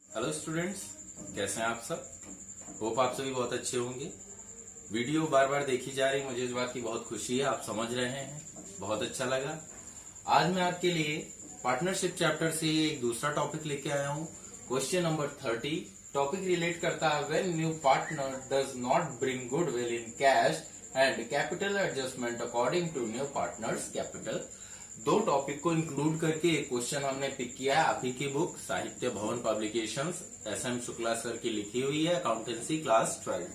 Hello students, कैसे हैं आप सब। होप आप सभी बहुत अच्छे होंगे। वीडियो बार बार देखी जा रही, मुझे इस बात की बहुत खुशी है। आप समझ रहे हैं, बहुत अच्छा लगा। आज मैं आपके लिए पार्टनरशिप चैप्टर से एक दूसरा टॉपिक लेके आया हूँ। क्वेश्चन नंबर 30 टॉपिक रिलेट करता है when new partner does not bring goodwill in cash and capital adjustment according to new partner's capital. दो टॉपिक को इंक्लूड करके एक क्वेश्चन हमने पिक किया है। आप ही की बुक साहित्य भवन पब्लिकेशंस SM शुक्ला सर की लिखी हुई है, अकाउंटेंसी क्लास 12।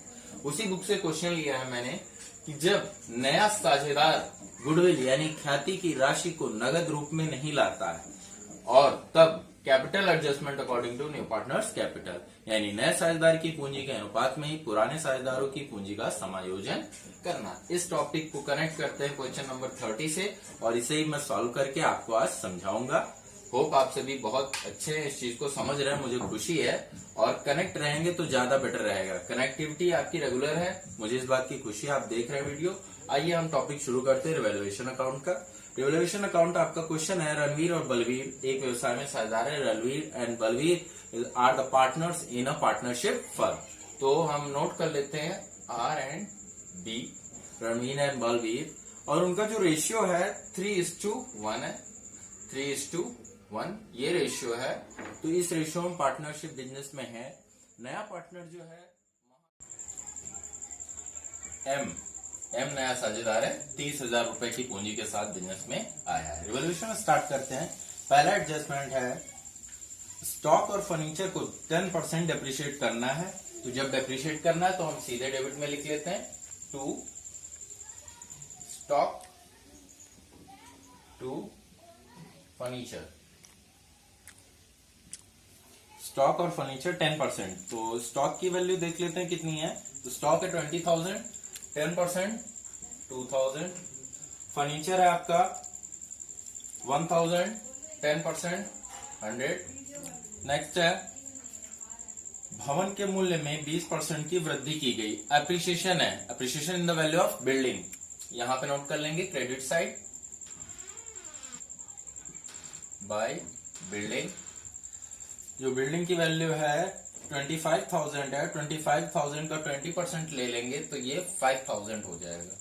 उसी बुक से क्वेश्चन लिया है मैंने कि जब नया साझेदार गुडविल यानी ख्याति की राशि को नगद रूप में नहीं लाता है और तब capital adjustment according to new partner's capital यानी नए साझेदार की पूंजी के अनुपात में ही पुराने साझेदारों की पूंजी का समायोजन करना। इस टॉपिक को कनेक्ट करते हैं क्वेश्चन नंबर 30 से और इसे ही मैं सॉल्व करके आपको आज समझाऊंगा। होप आप सभी बहुत अच्छे इस चीज को समझ रहे हैं, मुझे खुशी है। और कनेक्ट रहेंगे तो ज्यादा बेटर रहेगा। कनेक्टिविटी आपकी रेगुलर है, मुझे इस बात की खुशी है। आप देख रहे हैं वीडियो। आइए हम टॉपिक शुरू करते हैं रिवैल्यूएशन अकाउंट का। रिवैल्यूएशन अकाउंट आपका क्वेश्चन है, रणवीर और बलवीर एक व्यवसाय में साझेदार है। Ranveer and Balveer are the partners in a partnership firm. तो हम नोट कर लेते हैं R and B, Ranveer and Balveer, और उनका जो रेशियो है 3:1 है। 3:1 ये रेशियो है। तो इस रेशियो में पार्टनरशिप बिजनेस में है। नया पार्टनर जो है एम नया साझेदार है। 30,000 रुपए की पूंजी के साथ बिजनेस में आया है। रिवॉल्यूशन स्टार्ट करते हैं। पहला एडजस्टमेंट है स्टॉक और फर्नीचर को 10% डेप्रिशिएट करना है। तो जब डेप्रिशिएट करना है तो हम सीधे डेबिट में लिख लेते हैं to stock to furniture. Stock और फर्नीचर 10%। तो स्टॉक की वैल्यू देख लेते हैं कितनी है। तो स्टॉक है 20,000, 10% 2,000। फर्नीचर है आपका 1,000, 10% 100। नेक्स्ट है भवन के मूल्य में 20% की वृद्धि की गई। एप्रिसिएशन है, appreciation in the value of building. यहां पे नोट कर लेंगे क्रेडिट साइड बाय बिल्डिंग। जो बिल्डिंग की वैल्यू है 25,000 है। 25,000 का 20% ले लेंगे तो ये 5,000 हो जाएगा।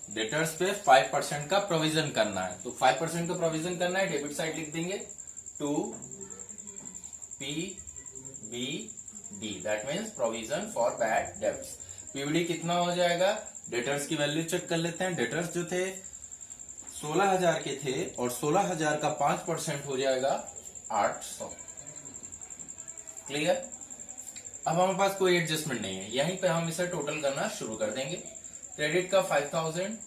डेटर्स पे 5% का प्रोविजन करना है। तो 5% का प्रोविजन करना है, डेबिट साइड लिख देंगे to PBD, that means provision for bad debts. PBD कितना हो जाएगा। डेटर्स की वैल्यू चेक कर लेते हैं। डेटर्स जो थे 16,000 के थे और 16,000 का 5% हो जाएगा 800। क्लियर। अब हमारे पास कोई एडजस्टमेंट नहीं है, यहीं पे हम इसे टोटल करना शुरू कर देंगे। क्रेडिट का 5,000,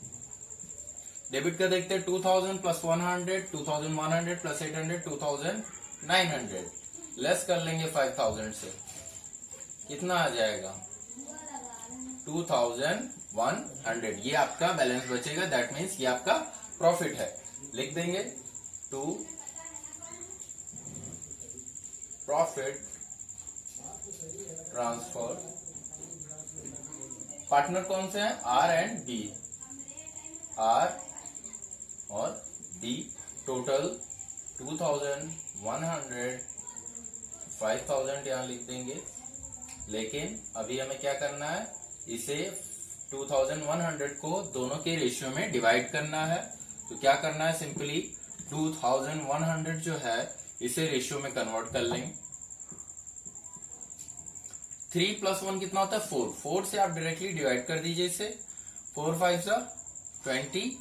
डेबिट का देखते हैं 2,000 प्लस 100, 2,100 प्लस 800, 2,900। लेस कर लेंगे 5,000 से, कितना आ जाएगा 2,100। ये आपका बैलेंस बचेगा, दैट मीन्स ये आपका प्रॉफिट है। लिख देंगे टू प्रॉफिट ट्रांसफर। पार्टनर कौन से हैं, R एंड B। R और B टोटल 2,100, 5,000 यहां लिख देंगे। लेकिन अभी हमें क्या करना है, इसे 2,100 को दोनों के रेशियो में डिवाइड करना है। तो क्या करना है, सिंपली 2,100 जो है इसे रेशियो में कन्वर्ट कर लेंगे। 3 + 1 कितना होता है 4। 4 से आप डायरेक्टली डिवाइड कर दीजिए इसे। 4 5 जा 20,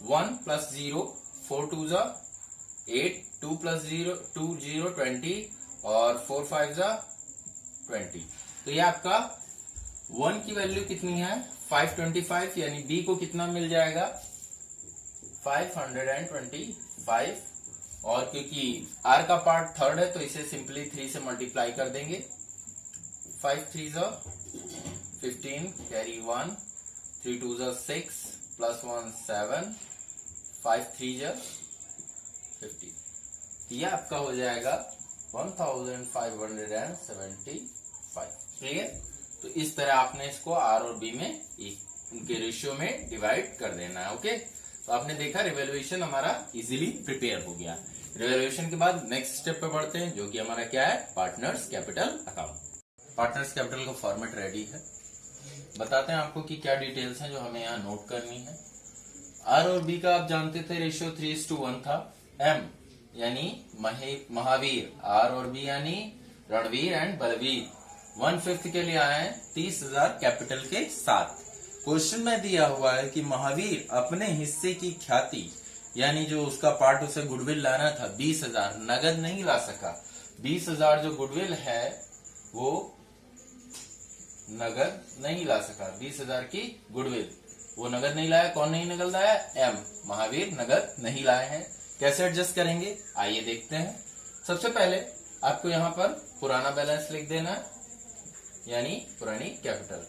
1 + 0 4 2 जा 8, 2 + 0 2 0 20 और 4 5 जा 20। तो ये आपका 1 की वैल्यू कितनी है 525, यानी B को कितना मिल जाएगा 525। और क्योंकि R का पार्ट थर्ड है तो इसे सिंपली 3 से मल्टीप्लाई कर देंगे। 5 3 जा 15, कैरी 1, 3 2 जा 6 प्लस 1 7, 5 3 जा 50। ये आपका हो जाएगा 1,575। क्लियर। तो इस तरह आपने इसको R और B में उनके रेशियो में डिवाइड कर देना है। ओके, तो आपने देखा रिवैल्यूएशन हमारा इजीली प्रिपेयर हो गया। रिवैल्यूएशन के बाद नेक्स्ट स्टेप पे बढ़ते हैं, जो कि हमारा क्या है, partners capital account. Partners capital का फॉर्मेट रेडी है। बताते हैं आपको कि क्या डिटेल्स हैं जो हमें यहाँ नोट करनी है। आर और बी का आप जानते थे रेशियो 3:1 था। एम यानी महावीर, आर और बी यानी रणवीर एंड बलवीर 1/5 के लिए आए हैं 30,000 कैपिटल के साथ। क्वेश्चन में दिया हुआ है कि महावीर अपने हिस्से की ख्याति यानी जो उसका पार्ट उसे गुडविल लाना था 20,000 नगद नहीं ला सका। 20,000 जो गुडविल है वो नगद नहीं ला सका। 20,000 की गुडविल वो नगद नहीं लाया। कौन नहीं नगद लाया? एम, महावीर नगद नहीं लाए हैं। कैसे एडजस्ट करेंगे आइए देखते हैं। सबसे पहले आपको यहाँ पर पुराना बैलेंस लिख देना है, यानी पुरानी कैपिटल।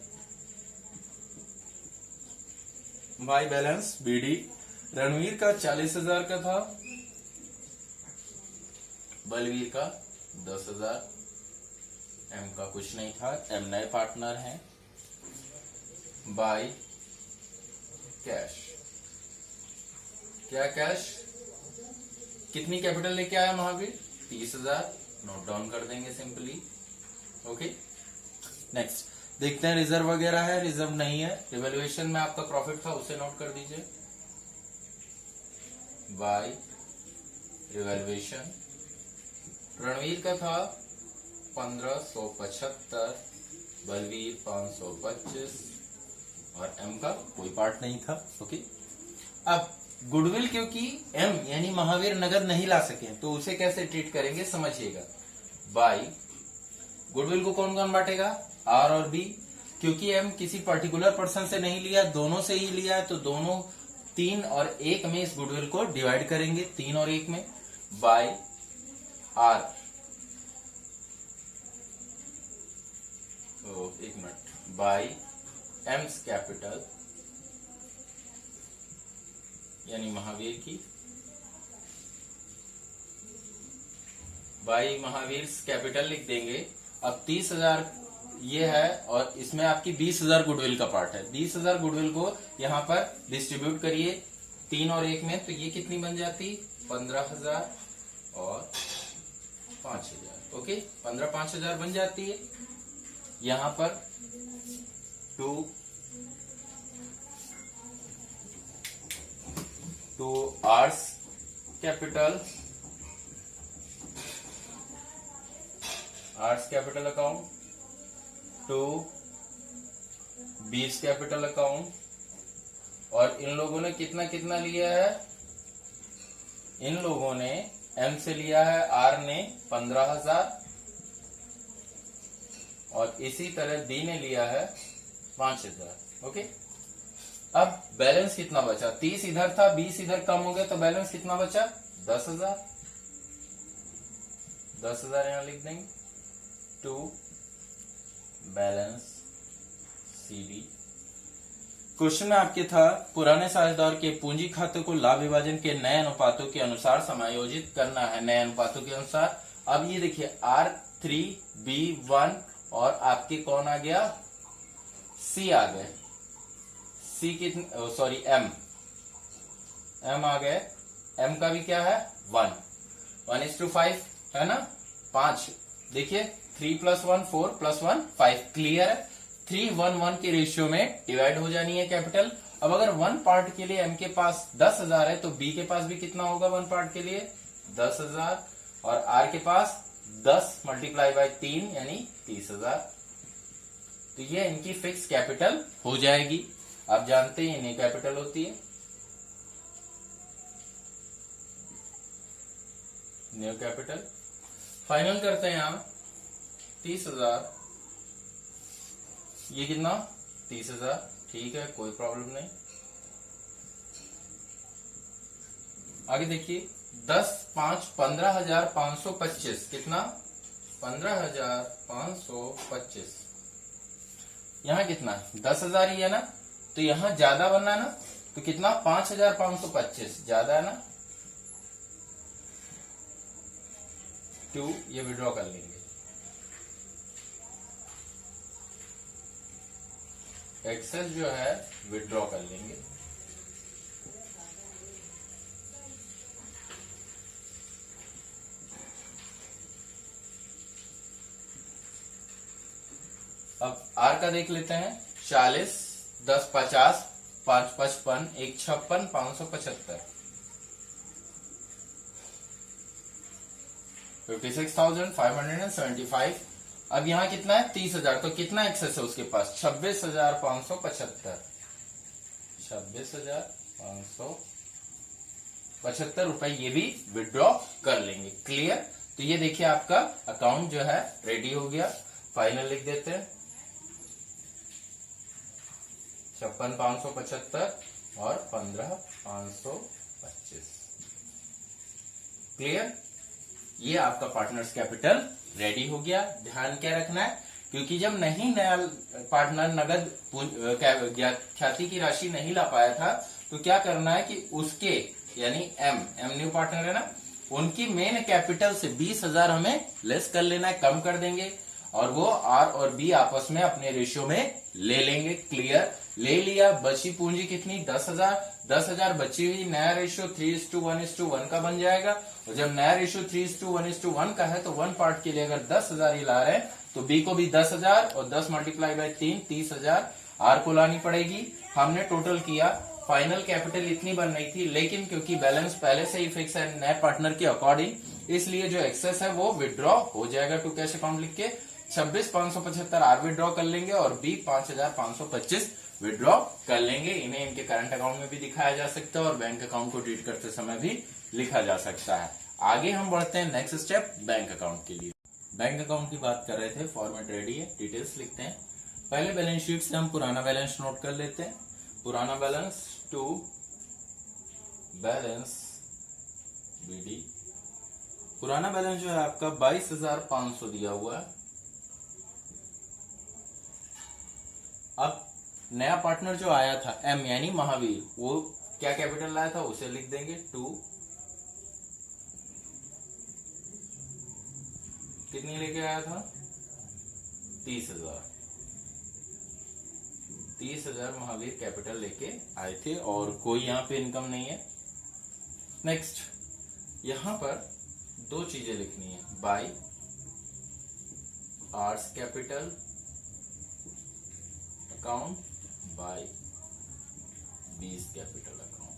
बाई बैलेंस बीडी, रणवीर का 40,000 का था, बलवीर का 10,000, एम का कुछ नहीं था, एम नए पार्टनर हैं। बाय कैश, क्या कैश, कितनी कैपिटल लेके आया महावीर? 30,000, नोट डाउन कर देंगे सिंपली। ओके, नेक्स्ट देखते हैं रिजर्व वगैरह है, रिजर्व नहीं है। रिवैल्यूएशन में आपका प्रॉफिट था उसे नोट कर दीजिए। बाय रिवैल्यूएशन, रणवीर का था 1575, बलवीर 525 और एम का कोई पार्ट नहीं था। ओके, अब गुडविल क्योंकि एम यानी महावीर नगद नहीं ला सके तो उसे कैसे ट्रीट करेंगे समझिएगा। बाय गुडविल को कौन कौन बांटेगा? आर और बी, क्योंकि एम किसी पर्टिकुलर पर्सन से नहीं लिया, दोनों से ही लिया है, तो दोनों 3 और 1 में इस गुडविल को डिवाइड करेंगे, 3 और 1 में। बाय आर, एक मिनट, बाय एम्स कैपिटल यानी महावीर की, बाई महावीर कैपिटल लिख देंगे। अब 30,000 ये है और इसमें आपकी 20,000 गुडविल का पार्ट है। 20,000 गुडविल को यहाँ पर डिस्ट्रीब्यूट करिए 3 और 1 में, तो ये कितनी बन जाती? 15,000 और 5,000। ओके, 15,000-5,000 बन जाती है। यहाँ पर 2 R's capital, R's capital account, 2 B's capital account. और इन लोगों ने कितना कितना लिया है? इन लोगों ने एम से लिया है, आर ने 15,000 और इसी तरह डी ने लिया है 5,000। ओके, अब बैलेंस कितना बचा? 30 इधर था, 20 इधर कम हो गया, तो बैलेंस कितना बचा? 10,000। 10,000 यहां लिख देंगे। To balance CD. क्वेश्चन में आपके था पुराने साझेदार के पूंजी खाते को लाभ विभाजन के नए अनुपातों के अनुसार समायोजित करना है, नए अनुपातों के अनुसार। अब ये देखिए R3B1 और आपके कौन आ गया? C आ गए। C कितने, सॉरी M आ गए। M का भी क्या है? 1:5 है ना, 5। देखिए 3 + 1 4 + 1 5, क्लियर है। 3:1 के रेशियो में डिवाइड हो जानी है कैपिटल। अब अगर 1 पार्ट के लिए M के पास 10,000 है तो B के पास भी कितना होगा 1 पार्ट के लिए? 10,000। और R के पास 10 × 3 यानी 30,000। तो ये इनकी फिक्स कैपिटल हो जाएगी। आप जानते हैं इन्हें कैपिटल होती है न्यू कैपिटल। फाइनल करते हैं यहां 30,000, ये कितना? 30,000, ठीक है, कोई प्रॉब्लम नहीं। आगे देखिए 10 5 15,525, कितना? 15,525। यहां कितना? 10,000 ही है ना, तो यहां ज्यादा बनना है ना, तो कितना? 5,525 ज्यादा है ना, 2 ये विड्रॉ कर लेंगे। एक्सेस जो है विड्रॉ कर लेंगे। अब आर का देख लेते हैं। 40, 10 50, 5 55, 1 56, 575, 56,575। अब यहाँ कितना है? 30,000। तो कितना एक्सेस है उसके पास? 26,575, 26,575 रुपए ये भी विड्रॉ कर लेंगे। क्लियर? तो ये देखिए आपका अकाउंट जो है रेडी हो गया। फाइनल लिख देते हैं 56,575 और 15,525। क्लियर? ये आपका पार्टनर्स कैपिटल रेडी हो गया। ध्यान क्या रखना है, क्योंकि जब नहीं नया पार्टनर नगद ख्याति की राशि नहीं ला पाया था, तो क्या करना है कि उसके यानी एम न्यू पार्टनर है ना, उनकी मेन कैपिटल से 20,000 हमें लेस कर लेना है, कम कर देंगे, और वो आर और बी आपस में अपने रेशियो में ले लेंगे। क्लियर? ले लिया। बची पूंजी कितनी? 10,000। 10,000 बची हुई। नया रेशियो 3:1:1 का बन जाएगा। और जब नया रेशियो 3:1:1 का है, तो 1 पार्ट के लिए अगर 10,000 ही ला रहे हैं, तो बी को भी 10,000 और 10 मल्टीप्लाई बाय 3 30,000 आर को लानी पड़ेगी। हमने टोटल किया, फाइनल कैपिटल इतनी बन रही थी, लेकिन क्योंकि बैलेंस पहले से ही फिक्स है नए पार्टनर के अकॉर्डिंग, इसलिए जो एक्सेस है वो विड्रॉ हो जाएगा टू कैश अकाउंट लिख के। 26,575 आर विड्रॉ कर लेंगे और बी 5,525 विड्रॉ कर लेंगे। इन्हें इनके करंट अकाउंट में भी दिखाया जा सकता है और बैंक अकाउंट को डीड करते समय भी लिखा जा सकता है। आगे हम बढ़ते हैं नेक्स्ट स्टेप बैंक अकाउंट के लिए। बैंक अकाउंट की बात कर रहे थे, फॉर्मेट रेडी है, डिटेल्स लिखते हैं। पहले बैलेंस शीट से हम पुराना बैलेंस नोट कर लेते हैं। पुराना बैलेंस टू बैलेंस बीडी। पुराना बैलेंस जो है आपका 22,500 दिया हुआ है। अब नया पार्टनर जो आया था एम यानी महावीर, वो क्या कैपिटल लाया था उसे लिख देंगे। टू कितनी लेके आया था? 30,000। 30,000 महावीर कैपिटल लेके आए थे और कोई यहाँ पे इनकम नहीं है। नेक्स्ट, यहां पर दो चीजें लिखनी है, by R's capital account by B's capital account.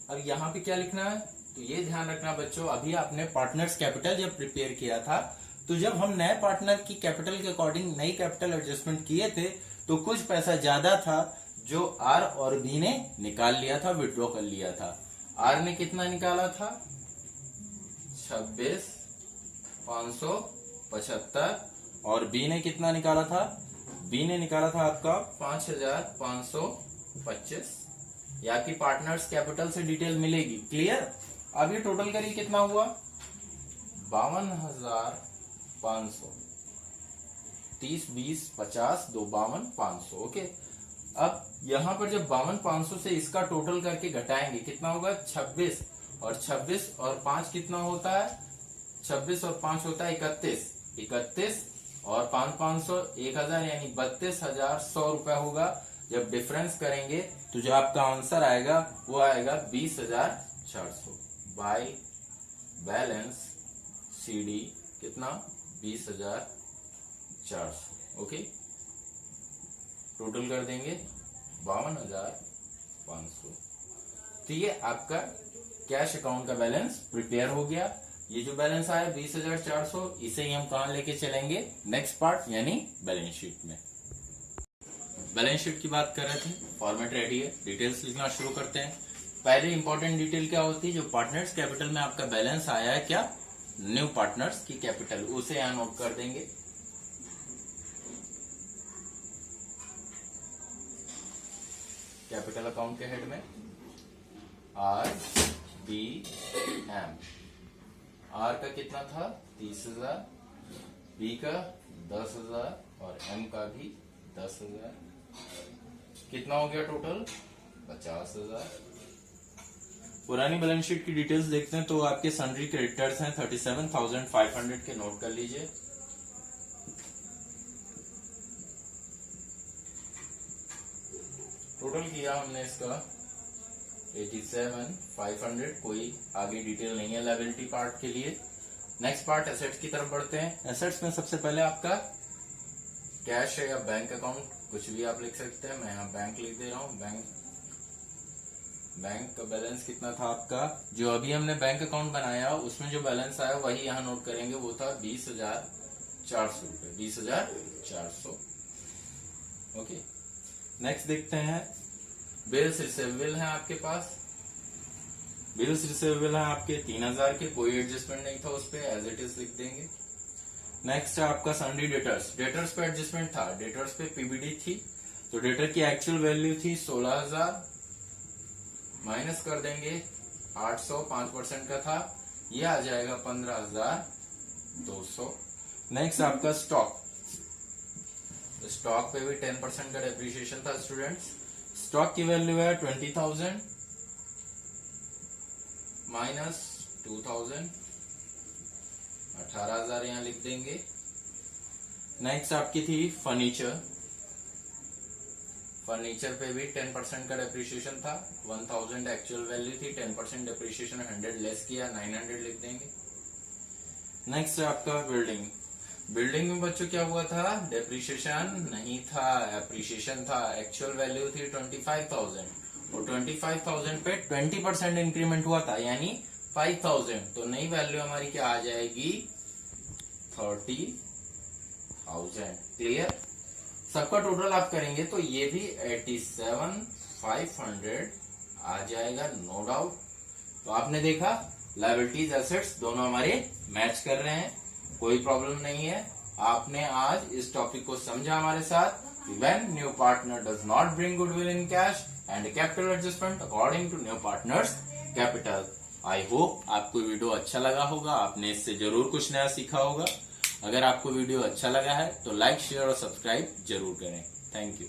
अब यहां पे क्या लिखना है, तो ये ध्यान रखना बच्चों, अभी आपने पार्टनर्स कैपिटल जब प्रिपेयर किया था, तो जब हम नए पार्टनर की कैपिटल के अकॉर्डिंग नई कैपिटल एडजस्टमेंट किए थे, तो कुछ पैसा ज्यादा था जो आर और बी ने निकाल लिया था, विड्रॉ कर लिया था। आर ने कितना निकाला था? 26,575 और बी ने कितना निकाला था? बी ने निकाला था आपका 5,525। या आपकी पार्टनर्स कैपिटल से डिटेल मिलेगी। क्लियर? अब ये टोटल करिए कितना हुआ? 52,500। 30 20 50 2 52 500। ओके, अब यहां पर जब 52,500 से इसका टोटल करके घटाएंगे कितना होगा? 26 और 26 और 5 कितना होता है? 26 और 5 होता है 31। 31 और 5,500 1,000 यानी 32,100 रुपया होगा। जब डिफरेंस करेंगे तो जो आपका आंसर आएगा वो आएगा 20,400 बाय बैलेंस सीडी कितना? 20,400। ओके, टोटल कर देंगे 52,500। तो ये आपका कैश अकाउंट का बैलेंस प्रिपेयर हो गया। ये जो बैलेंस आया 20,400, इसे ही हम कहां लेके चलेंगे? नेक्स्ट पार्ट यानी बैलेंस शीट में। बैलेंस शीट की बात कर रहे थे, फॉर्मेट रेडी है, डिटेल्स लिखना शुरू करते हैं। पहले इंपॉर्टेंट डिटेल क्या होती है? जो पार्टनर्स कैपिटल में आपका बैलेंस आया है, क्या? न्यू पार्टनर्स की कैपिटल, उसे यहां नोट कर देंगे। कैपिटल अकाउंट के हेड में आर बी एम। आर का कितना था? 30,000, बी का 10,000 और एम का भी 10,000। कितना हो गया टोटल? 50,000। पुरानी बैलेंस शीट की डिटेल्स देखते हैं तो आपके सन्ड्री क्रेडिटर्स हैं 37,500 के, नोट कर लीजिए। टोटल किया हमने इसका 87,500। कोई आगे डिटेल नहीं है लायबिलिटी पार्ट के लिए। नेक्स्ट पार्ट एसेट्स की तरफ बढ़ते हैं। एसेट्स में सबसे पहले आपका कैश है या बैंक अकाउंट, कुछ भी आप लिख सकते हैं। मैं यहाँ बैंक लिख दे रहा हूँ। बैंक का बैलेंस कितना था आपका, जो अभी हमने बैंक अकाउंट बनाया उसमें जो बैलेंस आया वही यहाँ नोट करेंगे, वो था 20,400 रुपए, 20,400। ओके, नेक्स्ट देखते हैं। बिल्स रिसीवेबल है आपके पास। बिल्स रिसीवेबल है आपके 3,000 के, कोई एडजस्टमेंट नहीं था उस पर, एज इट इज लिख देंगे। नेक्स्ट है आपका सन्डी डेटर्स। डेटर्स पे एडजस्टमेंट था, डेटर्स पे पीबीडी थी, तो डेटर की एक्चुअल वैल्यू थी 16,000, माइनस कर देंगे 800, 5% का था, ये आ जाएगा 15,200। नेक्स्ट आपका स्टॉक। स्टॉक पे भी 10% का डेप्रिसिएशन था स्टूडेंट्स। स्टॉक की वैल्यू है 20,000 माइनस 2,000, 18,000 यहां लिख देंगे। नेक्स्ट आपकी थी फर्नीचर। फर्नीचर पे भी 10% का डेप्रिसिएशन था, 1,000 एक्चुअल वैल्यू थी, 10% डेप्रिसिएशन 100 लेस किया, 900 लिख देंगे। नेक्स्ट है आपका बिल्डिंग। बिल्डिंग में बच्चों क्या हुआ था, डेप्रिसिएशन नहीं था, एप्रिसिएशन था। एक्चुअल वैल्यू थी 25,000 और 25,000 पे 20% इंक्रीमेंट हुआ था, यानी 5,000, तो नई वैल्यू हमारी क्या आ जाएगी, 30,000। क्लियर। सबका टोटल आप करेंगे तो ये भी 87,500 आ जाएगा, नो डाउट। तो आपने देखा लायबिलिटीज एसेट्स दोनों हमारे मैच कर रहे हैं, कोई प्रॉब्लम नहीं है। आपने आज इस टॉपिक को समझा हमारे साथ। When new partner does not bring goodwill in cash and capital adjustment according to new partner's capital. I hope आपको वीडियो अच्छा लगा होगा, आपने इससे जरूर कुछ नया सीखा होगा। अगर आपको वीडियो अच्छा लगा है तो लाइक, शेयर और सब्सक्राइब जरूर करें। Thank you.